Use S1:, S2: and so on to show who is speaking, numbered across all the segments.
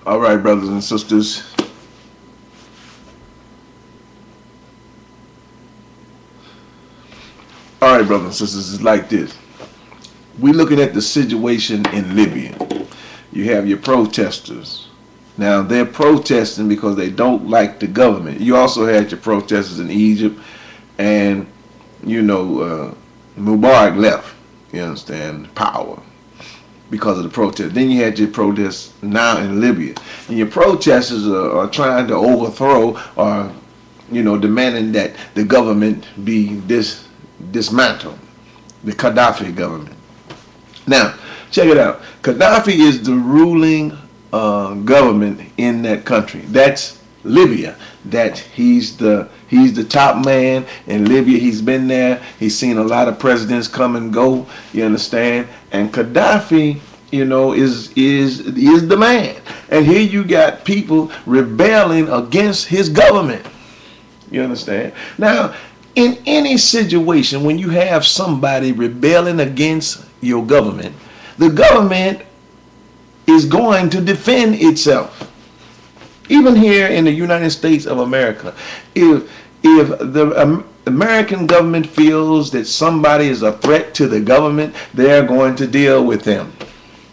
S1: All right, brothers and sisters. All right, brothers and sisters, it's like this. We're looking at the situation in Libya. You have your protesters. Now, they're protesting because they don't like the government. You also had your protesters in Egypt, and, Mubarak left, you understand, power because of the protest. Then you had your protests now in Libya. And your protesters are trying to overthrow or, demanding that the government be dismantled, the Gaddafi government. Now, check it out. Gaddafi is the ruling government in that country. That's Libya. That he's the top man in Libya. He's been there. He's seen a lot of presidents come and go. You understand? And Gaddafi, is the man. And here you got people rebelling against his government. You understand? Now, in any situation, when you have somebody rebelling against your government, the government is going to defend itself. Even here in the United States of America, if the American government feels that somebody is a threat to the government, they're going to deal with them.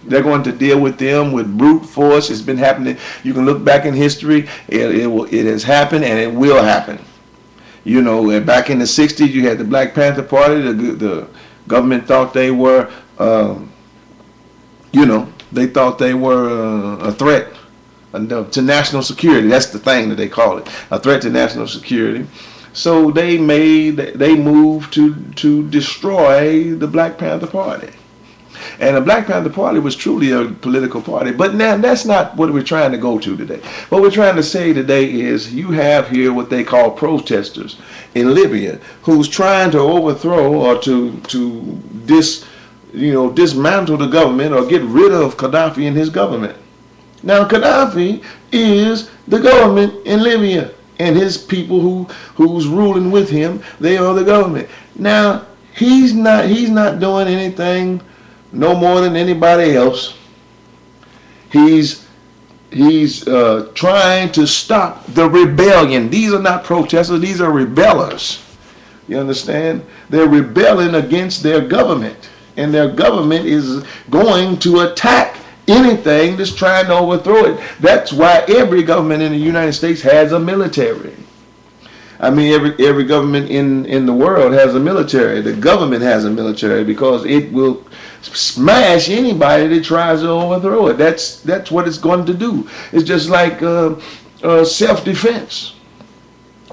S1: They're going to deal with them with brute force. It's been happening. You can look back in history. It has happened, and it will happen. Back in the 60s, you had the Black Panther Party. The government thought they were, they thought they were a threat to national security. That's the thing that they call it, a threat to national security. So they moved to destroy the Black Panther Party. And the Black Panther Party was truly a political party. But now that's not what we're trying to go to today. What we're trying to say today is you have here what they call protesters in Libya who's trying to overthrow or to dismantle the government or get rid of Gaddafi and his government. Now Gaddafi is the government in Libya, and his people who's ruling with him, they are the government. Now he's not doing anything no more than anybody else. He's trying to stop the rebellion. These are not protesters, these are rebellers. You understand? They're rebelling against their government, and their government is going to attack anything that's trying to overthrow it. That's why every government in the United States has a military. I mean, every government in the world has a military. The government has a military because it will smash anybody that tries to overthrow it. That's what it's going to do. It's just like self-defense.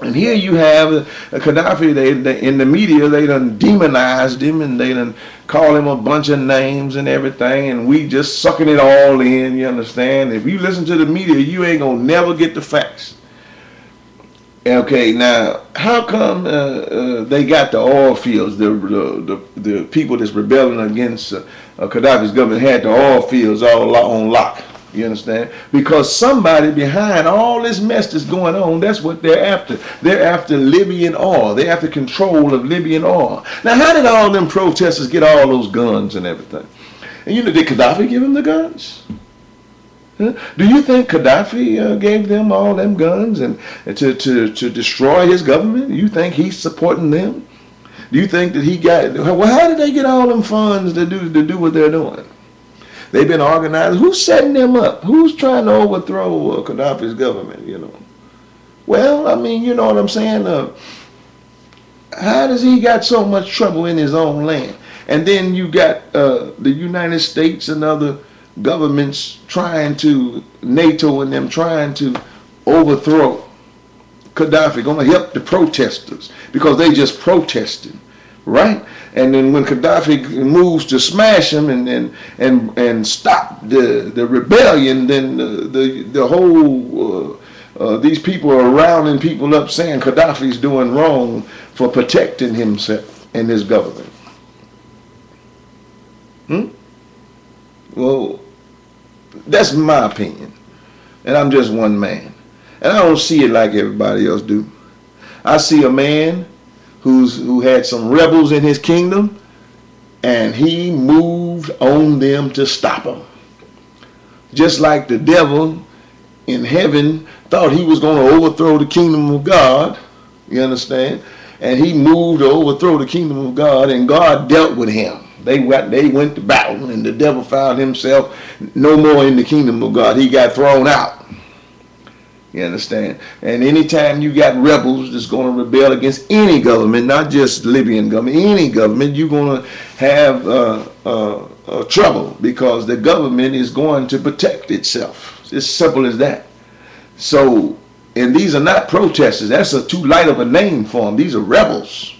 S1: And here you have Gaddafi. They in the media, they done demonized him, and they done call him a bunch of names and everything, and we just sucking it all in. You understand? If you listen to the media, you ain't gonna never get the facts. Okay, now how come they got the oil fields? The people that's rebelling against Gaddafi's government had the oil fields all on lock. You understand? Because somebody behind all this mess that's going on, that's what they're after. They're after Libyan oil. They're after control of Libyan oil. Now, how did all them protesters get all those guns and everything? And did Gaddafi give them the guns? Huh? Do you think Gaddafi gave them all them guns and to destroy his government? You think he's supporting them? Do you think that he got? Well, how did they get all them funds to do what they're doing? They've been organized. Who's setting them up? Who's trying to overthrow Gaddafi's government? Well, I mean, you know what I'm saying. How does he got so much trouble in his own land? And then you got the United States and other governments trying to, NATO and them trying to overthrow Gaddafi, going to help the protesters because they just protested, right? And then when Gaddafi moves to smash him and stop the rebellion, then the whole these people are rounding people up saying Gaddafi's doing wrong for protecting himself and his government. Well, that's my opinion, and I'm just one man, and I don't see it like everybody else do. I see a man who had some rebels in his kingdom, and he moved on them to stop them. Just like the devil in heaven thought he was going to overthrow the kingdom of God. You understand? And he moved to overthrow the kingdom of God, and God dealt with him. They went to battle, and the devil found himself no more in the kingdom of God. He got thrown out. You understand? And anytime you got rebels that's going to rebel against any government, not just Libyan government, any government, you're going to have trouble, because the government is going to protect itself. It's as simple as that. So, and these are not protesters. That's too light of a name for them. These are rebels.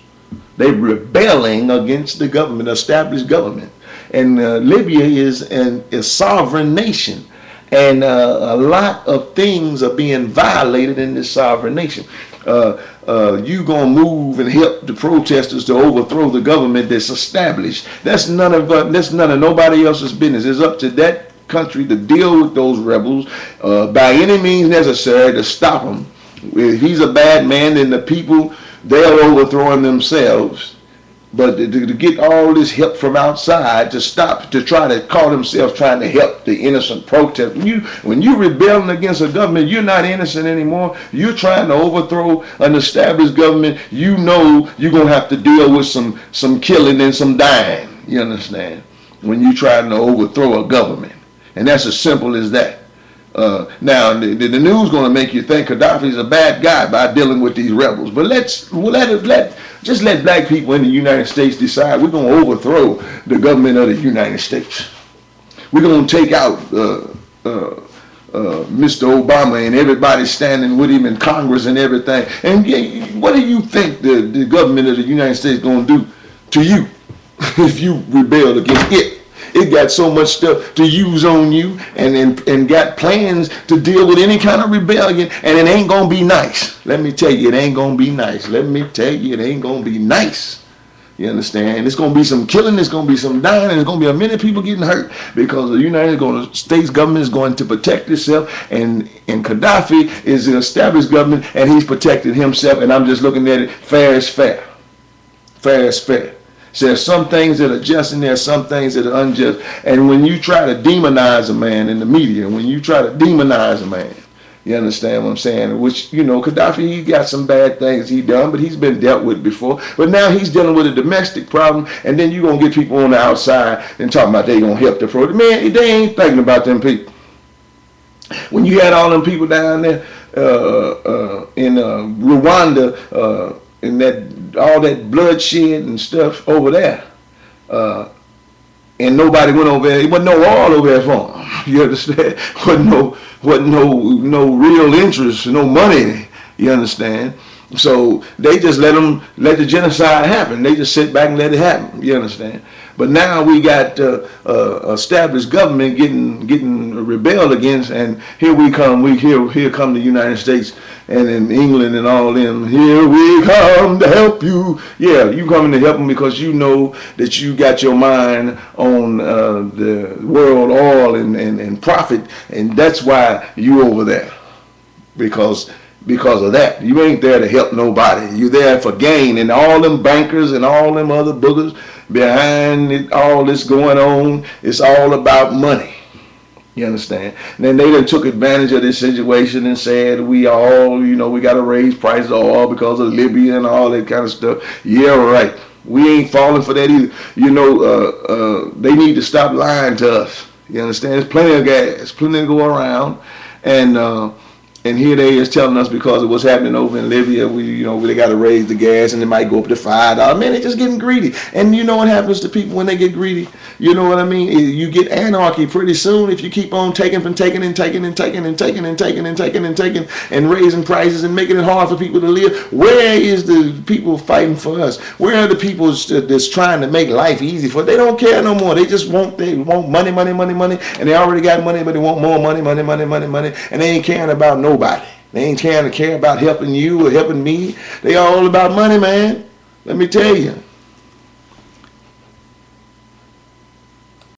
S1: They're rebelling against the government, established government. And Libya is a sovereign nation. And a lot of things are being violated in this sovereign nation. You gonna move and help the protesters to overthrow the government that's established? That's none of nobody else's business. It's up to that country to deal with those rebels by any means necessary to stop them. If he's a bad man, then the people, they'll overthrow him themselves. But to get all this help from outside to stop, to try to call themselves trying to help the innocent protest. When you rebelling against a government, you're not innocent anymore. You're trying to overthrow an established government. You know you're going to have to deal with some killing and some dying. You understand? When you're trying to overthrow a government. And that's as simple as that. Now, the news going to make you think Gaddafi's a bad guy by dealing with these rebels. But just let black people in the United States decide we're going to overthrow the government of the United States. We're going to take out Mr. Obama and everybody standing with him in Congress and everything. And what do you think the government of the United States is going to do to you if you rebel against it? It got so much stuff to use on you, and got plans to deal with any kind of rebellion, and it ain't gonna be nice. Let me tell you, it ain't gonna be nice. Let me tell you, it ain't gonna be nice. You understand? It's gonna be some killing, there's gonna be some dying, and there's gonna be a many people getting hurt, because the United States government is going to protect itself, and Gaddafi is an established government, and he's protecting himself, and I'm just looking at it fair as fair. Fair as fair. So there's some things that are just and there's some things that are unjust. And when you try to demonize a man in the media, when you try to demonize a man, you understand what I'm saying? Which, you know, Gaddafi, he got some bad things he done, but he's been dealt with before. But now he's dealing with a domestic problem, and then you're going to get people on the outside and talking about they going to help the protest. Man, they ain't thinking about them people. When you had all them people down there in Rwanda, and all that bloodshed and stuff over there, and nobody went over there. There wasn't no oil over there for them. You understand? Wasn't no real interest, no money. You understand? So they just let the genocide happen. They just sit back and let it happen. You understand? But now we got established government getting rebelled against, and here we come. Here come the United States and in England and all them. Here we come to help you. Yeah, you coming to help them because you know that you got your mind on the world oil and profit, and that's why you over there. Because of that. You ain't there to help nobody. You there for gain. And all them bankers and all them other boogers behind it, all this going on, it's all about money. You understand? And then they done took advantage of this situation and said we all, you know, we got to raise prices of oil because of Libya and all that kind of stuff. Yeah, right. We ain't falling for that either. You know, they need to stop lying to us. You understand? There's plenty of gas, plenty to go around. And here they is telling us because of what's happening over in Libya, they got to raise the gas and it might go up to $5. Man, they're just getting greedy. And you know what happens to people when they get greedy? You know what I mean? You get anarchy pretty soon if you keep on taking and raising prices and making it hard for people to live. Where is the people fighting for us? Where are the people that's trying to make life easy for us? They don't care no more. They want money, and they already got money, but they want more money, and they ain't caring about nobody. They ain't care about helping you or helping me. They all about money, man. Let me tell you.